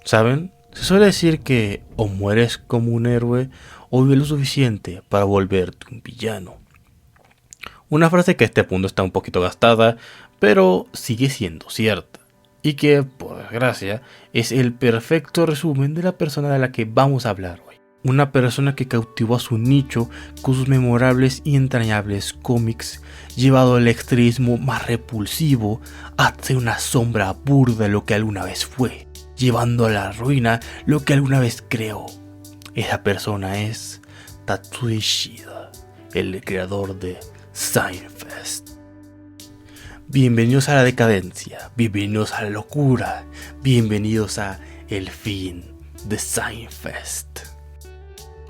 ¿Saben? Se suele decir que o mueres como un héroe o vives lo suficiente para volverte un villano. Una frase que a este punto está un poquito gastada, pero sigue siendo cierta. Y que, por desgracia, es el perfecto resumen de la persona de la que vamos a hablar hoy. Una persona que cautivó a su nicho con sus memorables y entrañables cómics, llevado al extremismo más repulsivo hacia una sombra burda de lo que alguna vez fue, llevando a la ruina lo que alguna vez creó. Esa persona es Tatsuya Ishida, el creador de Seinfeld. Bienvenidos a la decadencia, bienvenidos a la locura, bienvenidos a el fin de Seinfeld.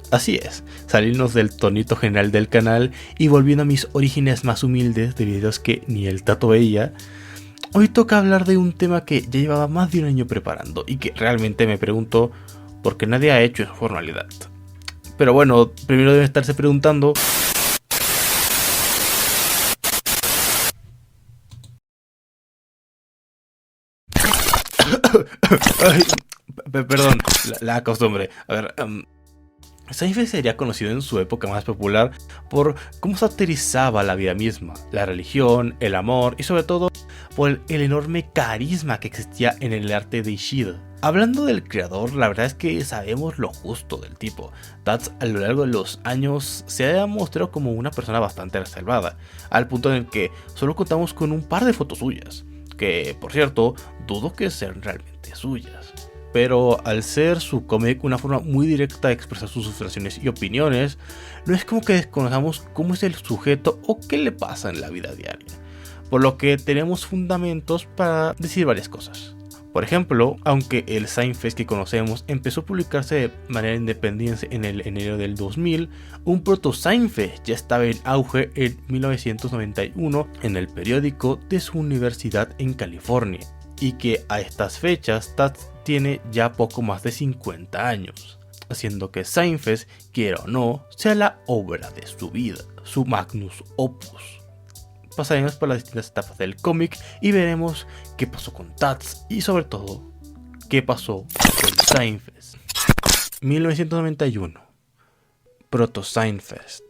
Así es, salirnos del tonito general del canal y volviendo a mis orígenes más humildes de videos que ni el Tato veía. Hoy toca hablar de un tema que ya llevaba más de un año preparando y que realmente me pregunto por qué nadie ha hecho esa formalidad. Pero bueno, primero deben estarse preguntando... Ay, perdón, la costumbre. A ver, Seinfeld sería conocido en su época más popular por cómo satirizaba la vida misma, la religión, el amor y sobre todo por el enorme carisma que existía en el arte de Ishida. Hablando del creador, la verdad es que sabemos lo justo del tipo. Tats a lo largo de los años se ha mostrado como una persona bastante reservada, al punto en el que solo contamos con un par de fotos suyas, que por cierto, dudo que sean realmente suyas. Pero al ser su cómic una forma muy directa de expresar sus frustraciones y opiniones, no es como que desconozcamos cómo es el sujeto o qué le pasa en la vida diaria. Por lo que tenemos fundamentos para decir varias cosas. Por ejemplo, aunque el Seinfeld que conocemos empezó a publicarse de manera independiente en el enero del 2000, un proto-Seinfeld ya estaba en auge en 1991 en el periódico de su universidad en California, y que a estas fechas Tats tiene ya poco más de 50 años, haciendo que Seinfeld, quiera o no, sea la obra de su vida, su magnus opus. Pasaremos por las distintas etapas del cómic y veremos qué pasó con Tats y sobre todo, qué pasó con Seinfeld. 1991. Proto-Seinfeld.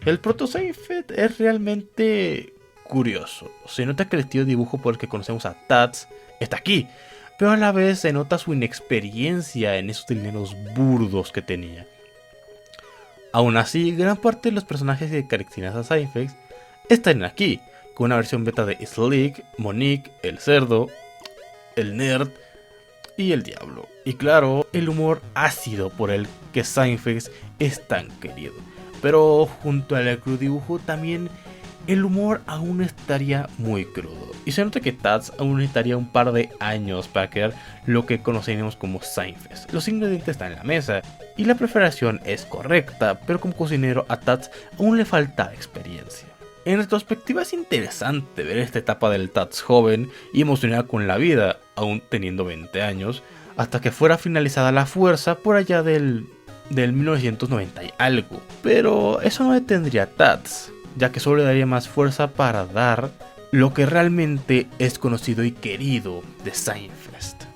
El Proto-Seinfeld es realmente curioso. Se nota que el estilo de dibujo por el que conocemos a Tats está aquí, pero a la vez se nota su inexperiencia en esos delineados burdos que tenía. Aún así, gran parte de los personajes que caracterizan a Seinfeld están aquí, con una versión beta de Slick, Monique, el cerdo, el nerd y el diablo. Y claro, el humor ácido por el que Seinfeld es tan querido. Pero junto al crudo dibujo también el humor aún estaría muy crudo. Y se nota que Tats aún necesitaría un par de años para crear lo que conoceremos como Seinfeld. Los ingredientes están en la mesa y la preparación es correcta, pero como cocinero a Tats aún le falta experiencia. En retrospectiva es interesante ver esta etapa del Tats joven y emocionado con la vida, aún teniendo 20 años, hasta que fuera finalizada la fuerza por allá del 1990 y algo. Pero eso no detendría a Tats, ya que solo le daría más fuerza para dar lo que realmente es conocido y querido de Seinfeld.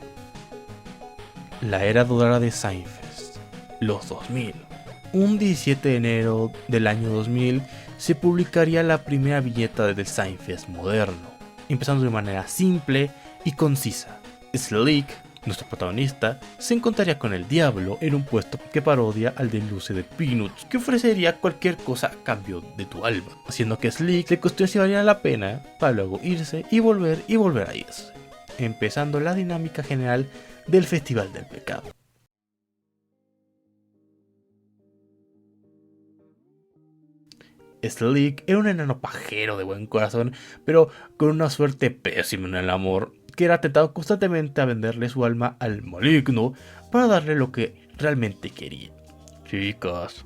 La era dorada de Seinfeld, los 2000. Un 17 de enero del año 2000 se publicaría la primera viñeta del Seinfeld moderno, empezando de manera simple y concisa. Slick, nuestro protagonista, se encontraría con el diablo en un puesto que parodia al de Luce de Peanuts, que ofrecería cualquier cosa a cambio de tu alma, haciendo que Slick le cuestione si valía la pena para luego irse y volver a irse, empezando la dinámica general del Festival del Pecado. Slick era un enano pajero de buen corazón, pero con una suerte pésima en el amor, que era tentado constantemente a venderle su alma al maligno para darle lo que realmente quería. Chicas,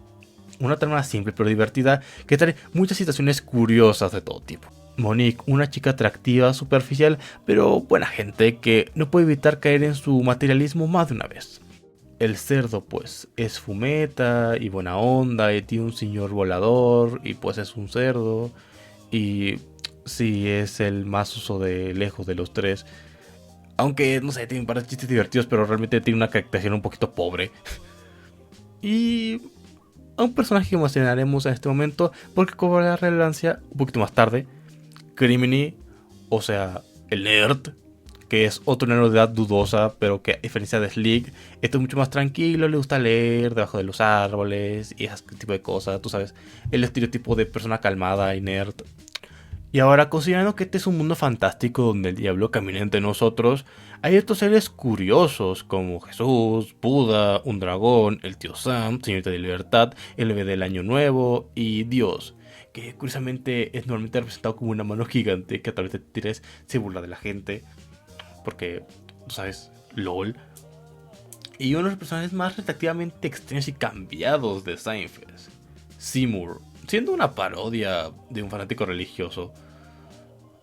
una trama simple pero divertida que trae muchas situaciones curiosas de todo tipo. Monique, una chica atractiva, superficial, pero buena gente que no puede evitar caer en su materialismo más de una vez. El cerdo pues es fumeta y buena onda y tiene un señor volador y pues es un cerdo y sí es el más uso de lejos de los tres. Aunque, no sé, tiene un par de chistes divertidos, pero realmente tiene una caracterización un poquito pobre. Y a un personaje que mencionaremos en este momento, porque cobrará relevancia un poquito más tarde. Criminy, o sea, el nerd, que es otro nerd de edad dudosa, pero que a diferencia de Slick, este es mucho más tranquilo, le gusta leer debajo de los árboles y ese tipo de cosas, tú sabes, el estereotipo de persona calmada y nerd. Y ahora, considerando que este es un mundo fantástico donde el diablo camina entre nosotros, hay estos seres curiosos como Jesús, Buda, un dragón, el tío Sam, Señorita de Libertad, el bebé del Año Nuevo y Dios, que curiosamente es normalmente representado como una mano gigante que a través de tires se burla de la gente, porque, tú sabes, LOL. Y uno de los personajes más relativamente extraños y cambiados de Seinfeld, Seymour, siendo una parodia de un fanático religioso,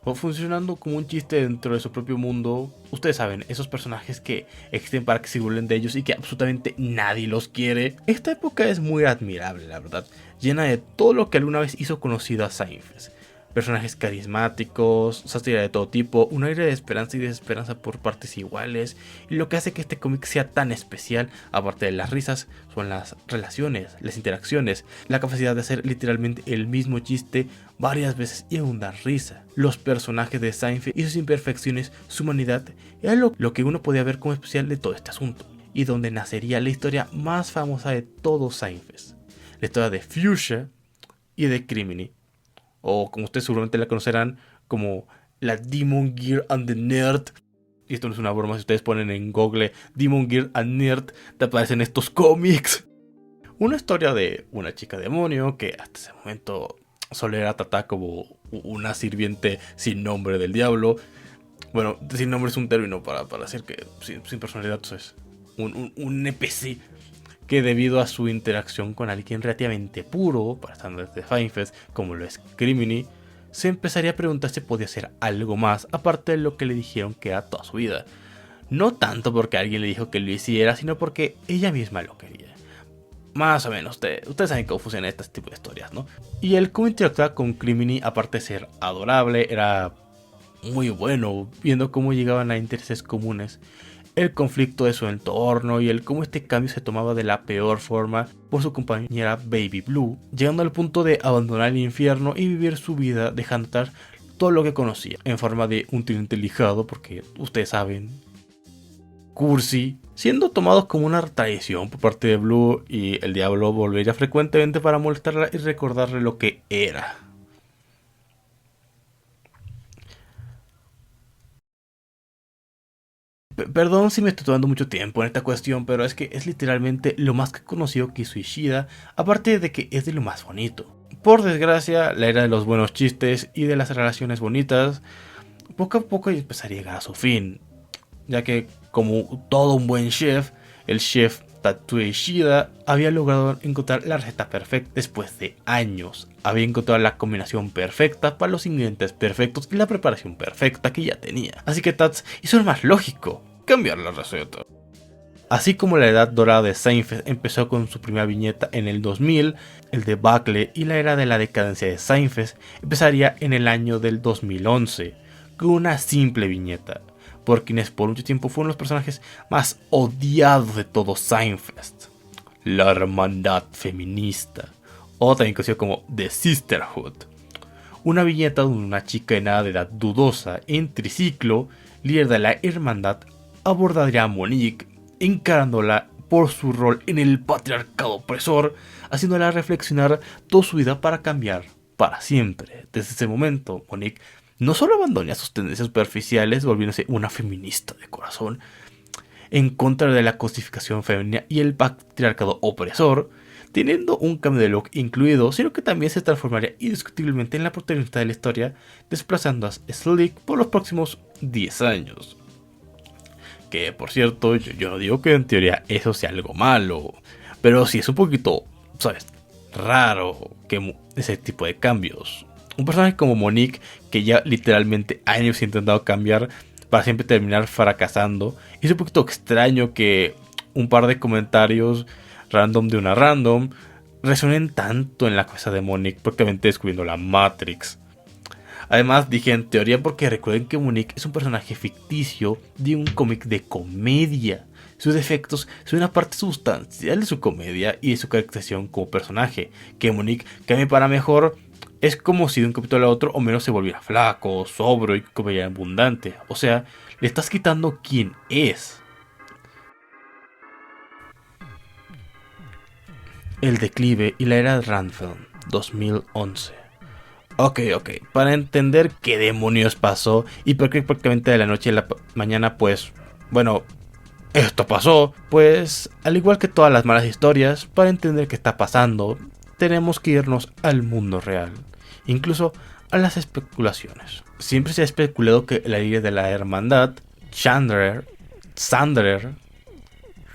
o funcionando como un chiste dentro de su propio mundo. Ustedes saben, esos personajes que existen para que se burlen de ellos y que absolutamente nadie los quiere. Esta época es muy admirable, la verdad, llena de todo lo que alguna vez hizo conocido a Seinfeld. Personajes carismáticos, sátira de todo tipo, un aire de esperanza y desesperanza por partes iguales. Y lo que hace que este cómic sea tan especial, aparte de las risas, son las relaciones, las interacciones, la capacidad de hacer literalmente el mismo chiste varias veces y aún dar risa. Los personajes de Seinfeld y sus imperfecciones, su humanidad, era lo que uno podía ver como especial de todo este asunto. Y donde nacería la historia más famosa de todo Seinfeld. La historia de Fuchsia y de Criminy, o como ustedes seguramente la conocerán como la Demon Gear and the Nerd. Y esto no es una broma, si ustedes ponen en Google Demon Gear and Nerd, te aparecen estos cómics. Una historia de una chica demonio que hasta ese momento solo era tratada como una sirviente sin nombre del diablo. Bueno, sin nombre es un término para decir que sin personalidad, es un NPC que debido a su interacción con alguien relativamente puro, para estándares de Seinfeld, como lo es Criminy, se empezaría a preguntar si podía hacer algo más, aparte de lo que le dijeron que era toda su vida. No tanto porque alguien le dijo que lo hiciera, sino porque ella misma lo quería. Más o menos, ustedes saben cómo funciona este tipo de historias, ¿no? Y el cómo interactuaba con Criminy, aparte de ser adorable, era muy bueno, viendo cómo llegaban a intereses comunes, el conflicto de su entorno y el cómo este cambio se tomaba de la peor forma por su compañera Baby Blue, llegando al punto de abandonar el infierno y vivir su vida dejando atrás todo lo que conocía, en forma de un tridente lijado, porque ustedes saben, cursi, siendo tomados como una traición por parte de Blue, y el diablo volvería frecuentemente para molestarla y recordarle lo que era. Perdón si me estoy tomando mucho tiempo en esta cuestión, pero es que es literalmente lo más conocido que hizo Ishida, aparte de que es de lo más bonito. Por desgracia, la era de los buenos chistes y de las relaciones bonitas, poco a poco empezaría a llegar a su fin, ya que como todo un buen chef, el chef Tatsuya Ishida había logrado encontrar la receta perfecta después de años. Había encontrado la combinación perfecta para los ingredientes perfectos y la preparación perfecta que ya tenía. Así que Tats hizo lo más lógico, cambiar la receta. Así como la edad dorada de Seinfeld empezó con su primera viñeta en el 2000, el debacle y la era de la decadencia de Seinfeld empezaría en el año del 2011, con una simple viñeta, por quienes por mucho tiempo fueron los personajes más odiados de todo Seinfeld, la hermandad feminista, o también conocido como The Sisterhood. Una viñeta donde una chica de edad dudosa en triciclo, líder de la hermandad, abordaría a Monique, encarándola por su rol en el patriarcado opresor, haciéndola reflexionar toda su vida para cambiar para siempre. Desde ese momento, Monique no solo abandona sus tendencias superficiales, volviéndose una feminista de corazón, en contra de la cosificación femenina y el patriarcado opresor, teniendo un cambio de look incluido, sino que también se transformaría indiscutiblemente en la protagonista de la historia, desplazando a Slick por los próximos 10 años. Que por cierto, yo no digo que en teoría eso sea algo malo, pero sí es un poquito, ¿sabes?, raro que ese tipo de cambios. Un personaje como Monique, que ya literalmente años ha intentado cambiar para siempre terminar fracasando, es un poquito extraño que un par de comentarios random de una random resuenen tanto en la cabeza de Monique, prácticamente descubriendo la Matrix. Además dije en teoría porque recuerden que Monique es un personaje ficticio de un cómic de comedia. Sus defectos son una parte sustancial de su comedia y de su caracterización como personaje. Que Monique cambie para mejor es como si de un capítulo a otro Homero se volviera flaco, sobrio y comiera abundante. O sea, le estás quitando quién es. El declive y la era de Renfield, 2011. Ok, para entender qué demonios pasó y por qué prácticamente de la noche a la mañana pues, bueno, esto pasó, pues al igual que todas las malas historias, para entender qué está pasando, tenemos que irnos al mundo real, incluso a las especulaciones. Siempre se ha especulado que la líder de la hermandad, Sander,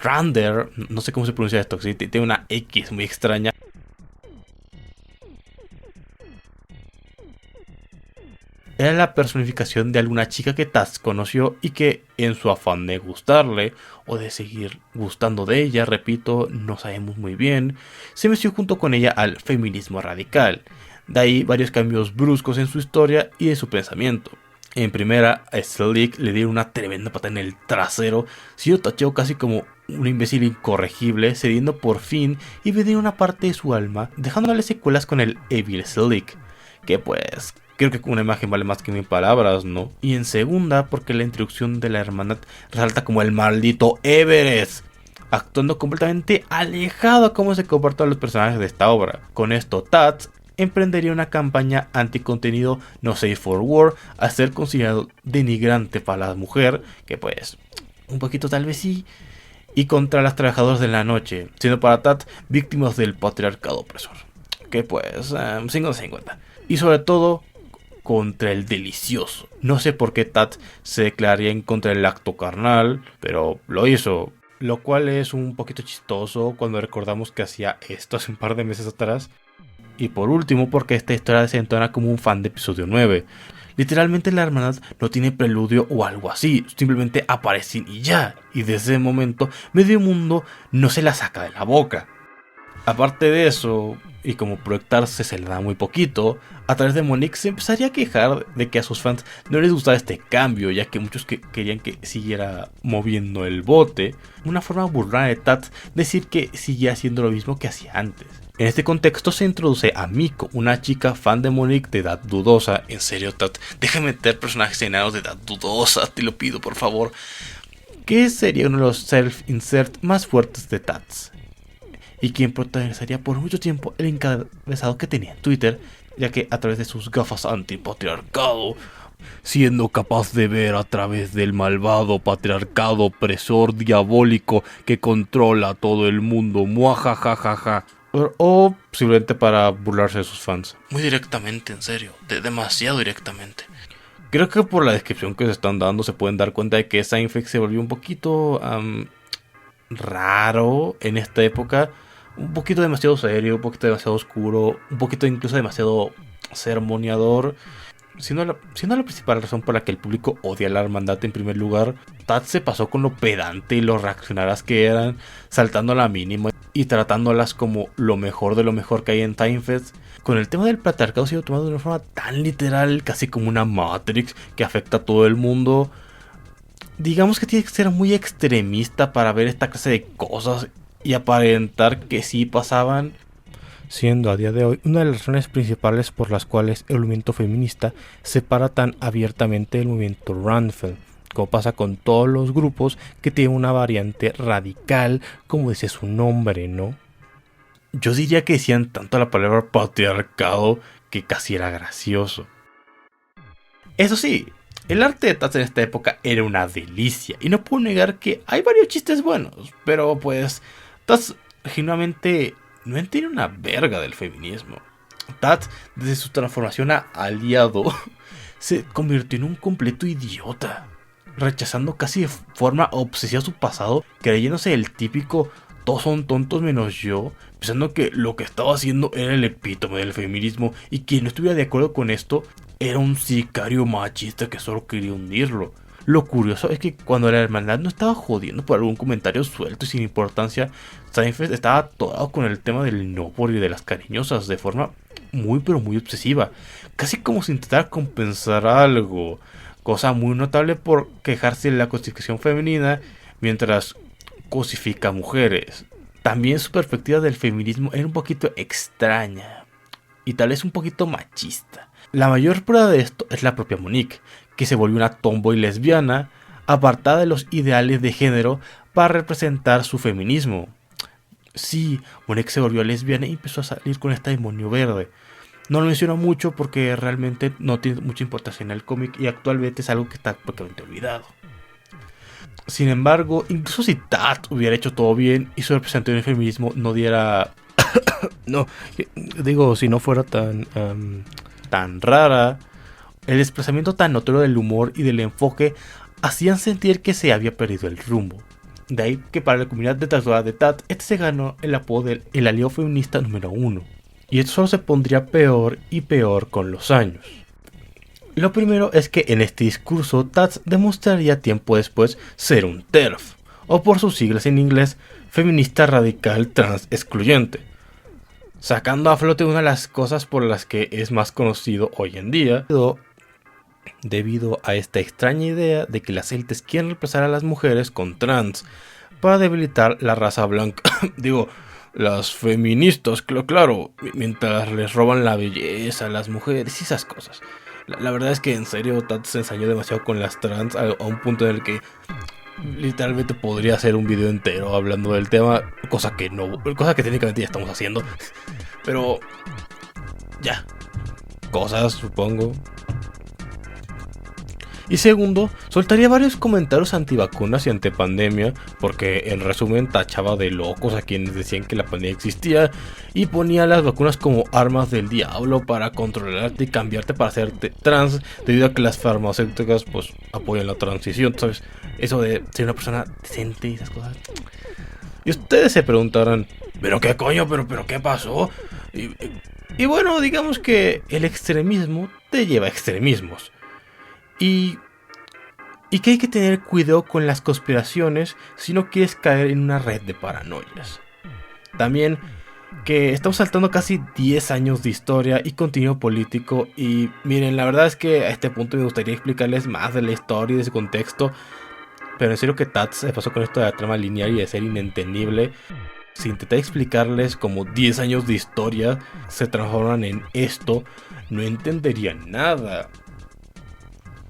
Rander, no sé cómo se pronuncia esto, ¿sí? Tiene una X muy extraña. Era la personificación de alguna chica que Taz conoció y que, en su afán de gustarle, o de seguir gustando de ella, repito, no sabemos muy bien, se metió junto con ella al feminismo radical. De ahí varios cambios bruscos en su historia y en su pensamiento. En primera, a Slick le dieron una tremenda pata en el trasero, siendo tachado casi como un imbécil incorregible, cediendo por fin y vendiendo una parte de su alma, dejándole secuelas con el Evil Slick, que pues creo que una imagen vale más que 1000 palabras, ¿no? Y en segunda, porque la introducción de la hermandad resalta como el maldito Everest, actuando completamente alejado a cómo se comportan los personajes de esta obra. Con esto, Taz emprendería una campaña anticontenido no safe for work, a ser considerado denigrante para la mujer, que pues, un poquito tal vez sí, y contra las trabajadoras de la noche, siendo para Taz víctimas del patriarcado opresor, que pues, 50-50. Y sobre todo, contra el delicioso. No sé por qué Taz se declararía en contra del acto carnal, pero lo hizo. Lo cual es un poquito chistoso cuando recordamos que hacía esto hace un par de meses atrás. Y por último, porque esta historia se entona como un fan de episodio 9. Literalmente la hermandad no tiene preludio o algo así, simplemente aparecen y ya. Y desde ese momento, medio mundo no se la saca de la boca. Aparte de eso, y como proyectarse se le da muy poquito, a través de Monique se empezaría a quejar de que a sus fans no les gustaba este cambio, ya que muchos querían que siguiera moviendo el bote. Una forma burlona de Taz decir que seguía haciendo lo mismo que hacía antes. En este contexto se introduce a Miko, una chica fan de Monique de edad dudosa. En serio, Taz, deja de meter personajes enanos de edad dudosa, te lo pido por favor. Que sería uno de los self-insert más fuertes de Taz, y quien protagonizaría por mucho tiempo el encabezado que tenía en Twitter, ya que a través de sus gafas antipatriarcado, siendo capaz de ver a través del malvado patriarcado opresor diabólico que controla todo el mundo, muajajajaja. O simplemente para burlarse de sus fans. Muy directamente, en serio, demasiado directamente. Creo que por la descripción que se están dando se pueden dar cuenta de que Seinfeld se volvió un poquito raro en esta época. Un poquito demasiado serio, un poquito demasiado oscuro, un poquito incluso demasiado sermoneador. Siendo la principal razón por la que el público odia a la hermandad en primer lugar, Taz se pasó con lo pedante y lo reaccionarias que eran, saltando a la mínima y tratándolas como lo mejor de lo mejor que hay en Timefest. Con el tema del patriarcado sido tomado de una forma tan literal, casi como una Matrix que afecta a todo el mundo. Digamos que tiene que ser muy extremista para ver esta clase de cosas y aparentar que sí pasaban, siendo a día de hoy una de las razones principales por las cuales el movimiento feminista separa tan abiertamente el movimiento Renfield, como pasa con todos los grupos que tienen una variante radical, como dice su nombre, ¿no? Yo diría que decían tanto la palabra patriarcado que casi era gracioso. Eso sí, el arte de Taz en esta época era una delicia, y no puedo negar que hay varios chistes buenos, pero pues Taz genuinamente no entiende una verga del feminismo. Taz, desde su transformación a aliado, se convirtió en un completo idiota, rechazando casi de forma obsesiva su pasado, creyéndose el típico todos son tontos menos yo, pensando que lo que estaba haciendo era el epítome del feminismo y quien no estuviera de acuerdo con esto era un sicario machista que solo quería hundirlo. Lo curioso es que cuando la hermandad no estaba jodiendo por algún comentario suelto y sin importancia, Seinfeld estaba atorado con el tema del no por y de las cariñosas de forma muy pero muy obsesiva, casi como si intentara compensar algo, cosa muy notable por quejarse de la cosificación femenina mientras cosifica mujeres. También su perspectiva del feminismo era un poquito extraña y tal vez un poquito machista. La mayor prueba de esto es la propia Monique, que se volvió una tomboy lesbiana, apartada de los ideales de género para representar su feminismo. Sí, Monique se volvió lesbiana y empezó a salir con este demonio verde. No lo menciono mucho porque realmente no tiene mucha importancia en el cómic y actualmente es algo que está prácticamente olvidado. Sin embargo, incluso si Tat hubiera hecho todo bien y su representación del feminismo no diera... no, digo, si no fuera tan rara, el desplazamiento tan notorio del humor y del enfoque hacían sentir que se había perdido el rumbo. De ahí que para la comunidad detractora de Tat, este se ganó el apodo del el aliado feminista número 1. Y esto solo se pondría peor y peor con los años. Lo primero es que en este discurso Tat demostraría tiempo después ser un TERF, o por sus siglas en inglés, feminista radical trans excluyente, sacando a flote una de las cosas por las que es más conocido hoy en día, debido a esta extraña idea de que las élites quieren reemplazar a las mujeres con trans para debilitar la raza blanca. Digo, las feministas, claro, mientras les roban la belleza a las mujeres y esas cosas. La verdad es que en serio Tat se ensañó demasiado con las trans a un punto en el que literalmente podría hacer un video entero hablando del tema, cosa que técnicamente ya estamos haciendo. Pero ya, cosas supongo. Y segundo, soltaría varios comentarios antivacunas y antipandemia, porque en resumen tachaba de locos a quienes decían que la pandemia existía y ponía las vacunas como armas del diablo para controlarte y cambiarte para hacerte trans, debido a que las farmacéuticas pues apoyan la transición, ¿sabes? Eso de ser una persona decente y esas cosas. Y ustedes se preguntarán, ¿pero qué coño? ¿Pero qué pasó? Y bueno, digamos que el extremismo te lleva a extremismos. Y que hay que tener cuidado con las conspiraciones si no quieres caer en una red de paranoias. También que estamos saltando casi 10 años de historia y contenido político. Y miren, la verdad es que a este punto me gustaría explicarles más de la historia y de su contexto. Pero en serio que Tat se pasó con esto de la trama lineal y de ser inentendible. Si intenté explicarles como 10 años de historia se transforman en esto, no entenderían nada.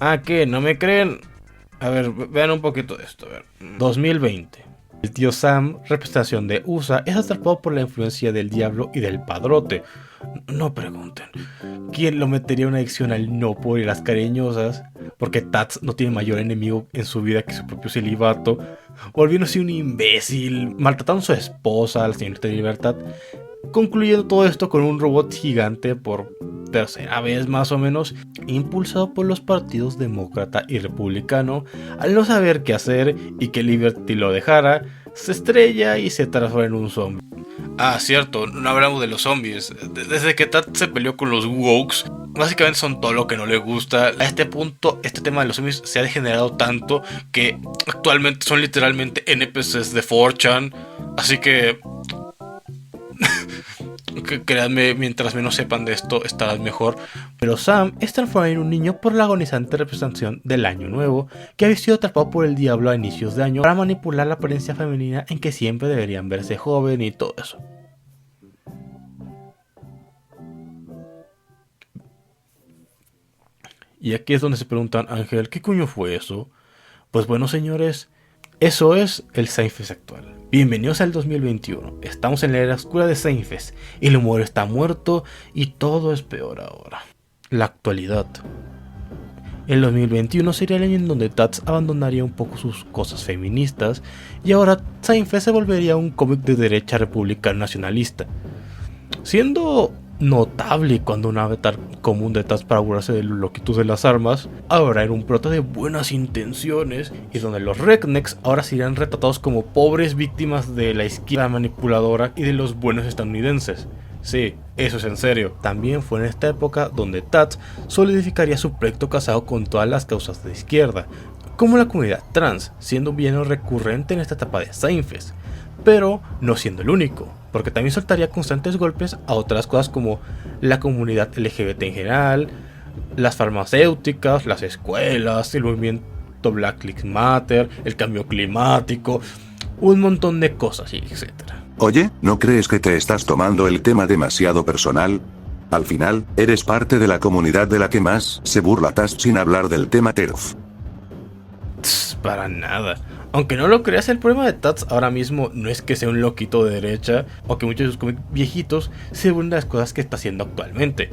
¿Ah, qué? ¿No me creen? A ver, vean un poquito de esto. A ver. 2020. El tío Sam, representación de USA, es atrapado por la influencia del diablo y del padrote. No pregunten. ¿Quién lo metería en una adicción al no por y las cariñosas? Porque Tats no tiene mayor enemigo en su vida que su propio celibato. Volviéndose un imbécil, maltratando a su esposa, la señorita de libertad. Concluyendo todo esto con un robot gigante por tercera vez más o menos, impulsado por los partidos demócrata y republicano. Al no saber qué hacer y que Liberty lo dejara, se estrella y se transforma en un zombie. Ah, cierto, no hablamos de los zombies. Desde que Tat se peleó con los wokes, básicamente son todo lo que no le gusta. A este punto, este tema de los zombies se ha degenerado tanto que actualmente son literalmente NPCs de 4chan. Así que créanme, mientras menos sepan de esto, estarán mejor. Pero Sam es transformado en un niño por la agonizante representación del Año Nuevo, que había sido atrapado por el diablo a inicios de año para manipular la apariencia femenina en que siempre deberían verse joven y todo eso. Y aquí es donde se preguntan, Ángel, ¿qué coño fue eso? Pues bueno, señores, eso es el Seinfeld actual. Bienvenidos al 2021, estamos en la era oscura de Seinfeld, el humor está muerto y todo es peor ahora. La actualidad. El 2021 sería el año en donde Tats abandonaría un poco sus cosas feministas y ahora Seinfeld se volvería un cómic de derecha republicano nacionalista. Siendo notable cuando un avatar común de Tats para burlarse de la loquitud de las armas, ahora era un prota de buenas intenciones y donde los rednecks ahora serían retratados como pobres víctimas de la izquierda manipuladora y de los buenos estadounidenses. Sí, eso es en serio. También fue en esta época donde Tats solidificaría su proyecto casado con todas las causas de izquierda, como la comunidad trans, siendo un villano recurrente en esta etapa de Seinfeld, pero no siendo el único, porque también soltaría constantes golpes a otras cosas como la comunidad LGBT en general, las farmacéuticas, las escuelas, el movimiento Black Lives Matter, el cambio climático, un montón de cosas y etcétera. Oye, ¿no crees que te estás tomando el tema demasiado personal? Al final, eres parte de la comunidad de la que más se burla Taz sin hablar del tema TERF. Para nada. Aunque no lo creas, el problema de Tats ahora mismo no es que sea un loquito de derecha o que muchos de sus cómics viejitos se burlen de las cosas que está haciendo actualmente,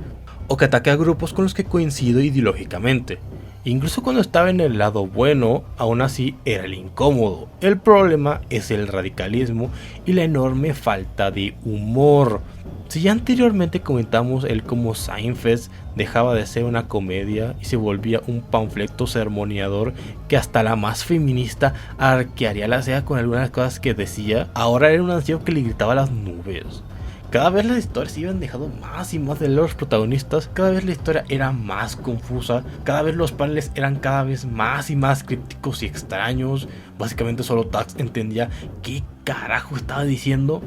o que ataque a grupos con los que coincido ideológicamente. Incluso cuando estaba en el lado bueno, aún así era el incómodo. El problema es el radicalismo y la enorme falta de humor. Si ya anteriormente comentamos el cómo Seinfeld dejaba de ser una comedia y se volvía un panfleto sermoneador que hasta la más feminista arquearía la ceja con algunas cosas que decía, ahora era un anciano que le gritaba a las nubes. Cada vez las historias se iban dejando más y más de los protagonistas, cada vez la historia era más confusa, cada vez los paneles eran cada vez más y más crípticos y extraños. Básicamente solo Tax entendía qué carajo estaba diciendo.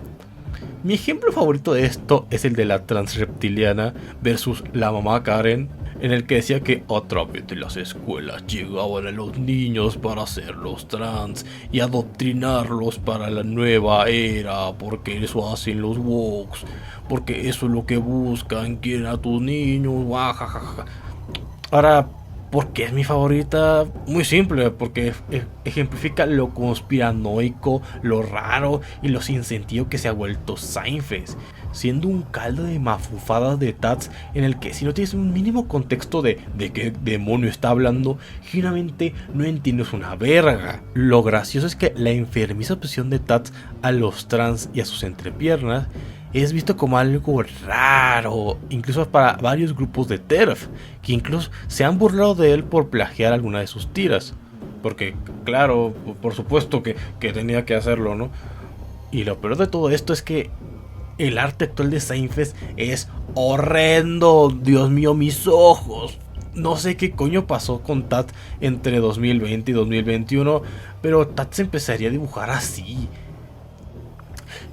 Mi ejemplo favorito de esto es el de la transreptiliana versus la mamá Karen, en el que decía que a través de las escuelas llegaban a los niños para hacerlos trans y adoctrinarlos para la nueva era, porque eso hacen los woks, porque eso es lo que buscan, quieren a tus niños, jajaja. Ahora, ¿por qué es mi favorita? Muy simple, porque ejemplifica lo conspiranoico, lo raro y lo sin sentido que se ha vuelto Seinfeld, siendo un caldo de mafufadas de Tats en el que si no tienes un mínimo contexto de qué demonio está hablando, genuinamente no entiendes una verga. Lo gracioso es que la enfermiza obsesión de Tats a los trans y a sus entrepiernas es visto como algo raro, incluso para varios grupos de TERF, que incluso se han burlado de él por plagiar alguna de sus tiras. Porque, claro, por supuesto que tenía que hacerlo, ¿no? Y lo peor de todo esto es que el arte actual de Seinfeld es horrendo. Dios mío, mis ojos. No sé qué coño pasó con Tat entre 2020 y 2021, pero Tat se empezaría a dibujar así.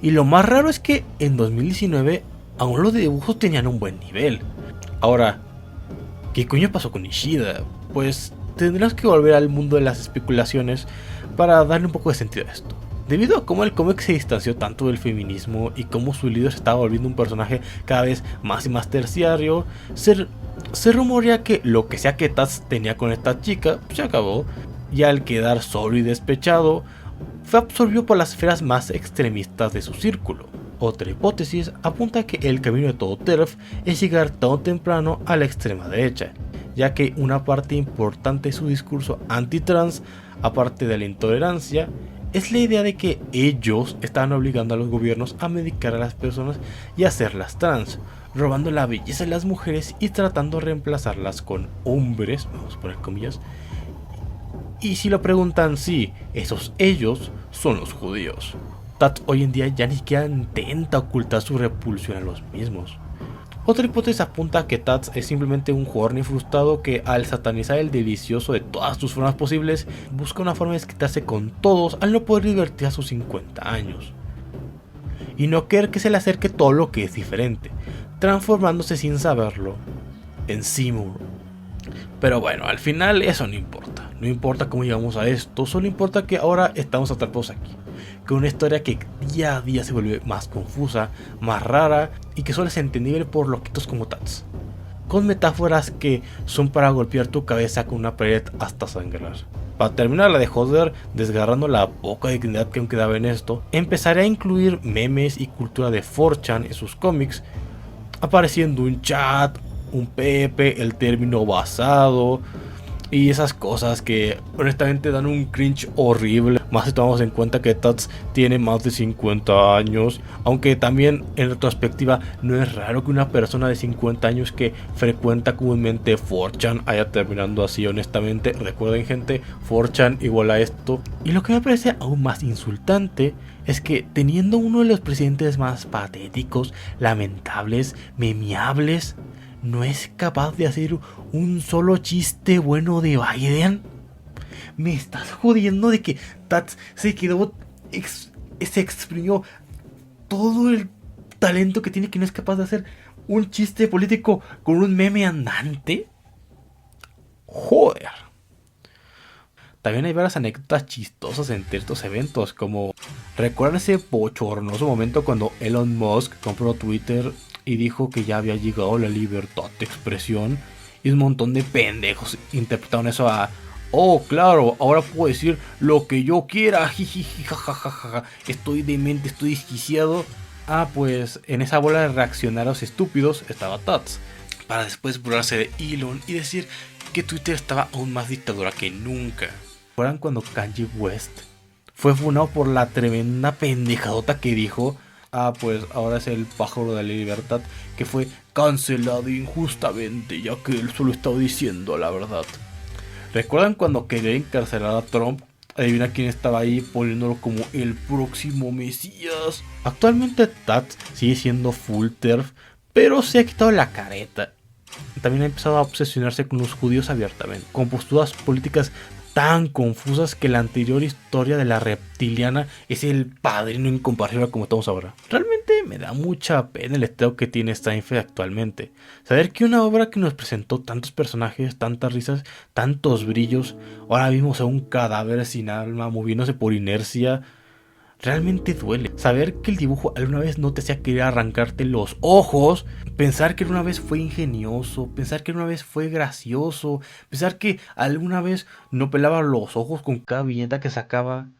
Y lo más raro es que en 2019 aún los dibujos tenían un buen nivel. Ahora, ¿qué coño pasó con Ishida? Pues tendrás que volver al mundo de las especulaciones para darle un poco de sentido a esto. Debido a cómo el cómic se distanció tanto del feminismo y cómo su líder se estaba volviendo un personaje cada vez más y más terciario, se rumorea que lo que sea que Taz tenía con esta chica se acabó, y al quedar solo y despechado, fue absorbido por las esferas más extremistas de su círculo. Otra hipótesis apunta a que el camino de todo TERF es llegar tan o temprano a la extrema derecha, ya que una parte importante de su discurso anti-trans, aparte de la intolerancia, es la idea de que ellos estaban obligando a los gobiernos a medicar a las personas y hacerlas trans, robando la belleza de las mujeres y tratando de reemplazarlas con hombres, vamos a poner comillas. Y si lo preguntan, sí, esos ellos son los judíos. Tat hoy en día ya ni siquiera intenta ocultar su repulsión a los mismos. Otra hipótesis apunta a que Tats es simplemente un horny frustrado que, al satanizar el delicioso de todas sus formas posibles, busca una forma de desquitarse con todos al no poder divertir a sus 50 años. Y no querer que se le acerque todo lo que es diferente, transformándose sin saberlo en Seymour. Pero bueno, al final eso no importa. No importa cómo llegamos a esto, solo importa que ahora estamos atrapados aquí, con una historia que día a día se vuelve más confusa, más rara y que solo es entendible por loquitos como Tats, con metáforas que son para golpear tu cabeza con una pared hasta sangrar. Para terminar la de joder, desgarrando la poca dignidad que aún quedaba en esto, empezaré a incluir memes y cultura de 4chan en sus cómics, apareciendo un chat, un Pepe, el término basado y esas cosas que honestamente dan un cringe horrible, más si tomamos en cuenta que Tats tiene más de 50 años, aunque también en retrospectiva no es raro que una persona de 50 años que frecuenta comúnmente 4chan haya terminando así. Honestamente, recuerden gente, 4chan igual a esto. Y lo que me parece aún más insultante es que teniendo uno de los presidentes más patéticos, lamentables, memeables, no es capaz de hacer un solo chiste bueno de Biden. Me estás jodiendo de que Tats se quedó, se exprimió todo el talento que tiene, que no es capaz de hacer un chiste político con un meme andante. Joder. También hay varias anécdotas chistosas entre estos eventos, como ¿recuerdan ese bochornoso momento cuando Elon Musk compró Twitter y dijo que ya había llegado la libertad de expresión? Y un montón de pendejos interpretaron eso a: oh, claro, ahora puedo decir lo que yo quiera, jijiji, jajajaja, estoy demente, estoy desquiciado. Ah, pues en esa bola de reaccionarios estúpidos estaba Tats, para después burlarse de Elon y decir que Twitter estaba aún más dictadura que nunca. ¿Recuerdan cuando Kanye West fue funado por la tremenda pendejadota que dijo? Ah, pues ahora es el pájaro de la libertad, que fue cancelado injustamente, ya que él solo estaba diciendo la verdad. ¿Recuerdan cuando quería encarcelar a Trump? Adivina quién estaba ahí poniéndolo como el próximo Mesías. Actualmente Tats sigue siendo full TERF, pero se ha quitado la careta. También ha empezado a obsesionarse con los judíos abiertamente, con posturas políticas tan confusas que la anterior historia de la reptiliana es el padrino incomparable como estamos ahora. Realmente me da mucha pena el estado que tiene Seinfeld actualmente. Saber que una obra que nos presentó tantos personajes, tantas risas, tantos brillos, ahora vimos a un cadáver sin alma moviéndose por inercia. Realmente duele. Saber que el dibujo alguna vez no te hacía querer arrancarte los ojos. Pensar que alguna vez fue ingenioso. Pensar que alguna vez fue gracioso. Pensar que alguna vez no pelaba los ojos con cada viñeta que sacaba.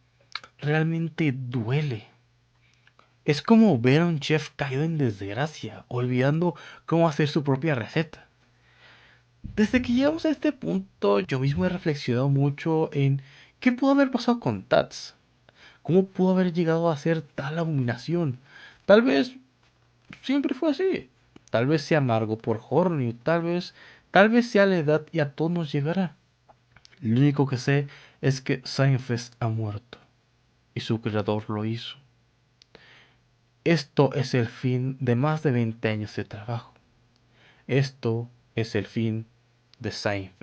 Realmente duele. Es como ver a un chef caído en desgracia, olvidando cómo hacer su propia receta. Desde que llegamos a este punto, yo mismo he reflexionado mucho en qué pudo haber pasado con Tats. ¿Cómo pudo haber llegado a ser tal abominación? Tal vez siempre fue así. Tal vez sea amargo por Horny. Tal vez sea la edad y a todos nos llegará. Lo único que sé es que Seinfeld ha muerto. Y su creador lo hizo. Esto es el fin de más de 20 años de trabajo. Esto es el fin de Seinfeld.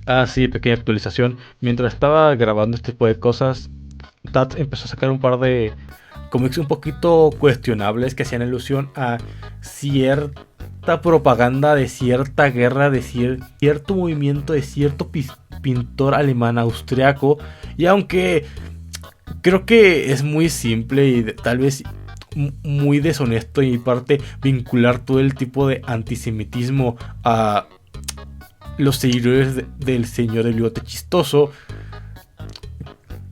Ah, sí, pequeña actualización. Mientras estaba grabando este tipo de cosas, Tats empezó a sacar un par de cómics un poquito cuestionables que hacían alusión a cierta propaganda de cierta guerra, de cierto movimiento, de cierto pintor alemán austriaco. Y aunque creo que es muy simple y tal vez muy deshonesto de mi parte vincular todo el tipo de antisemitismo a los seguidores del señor del bigote chistoso,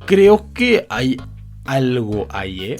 creo que hay algo ahí,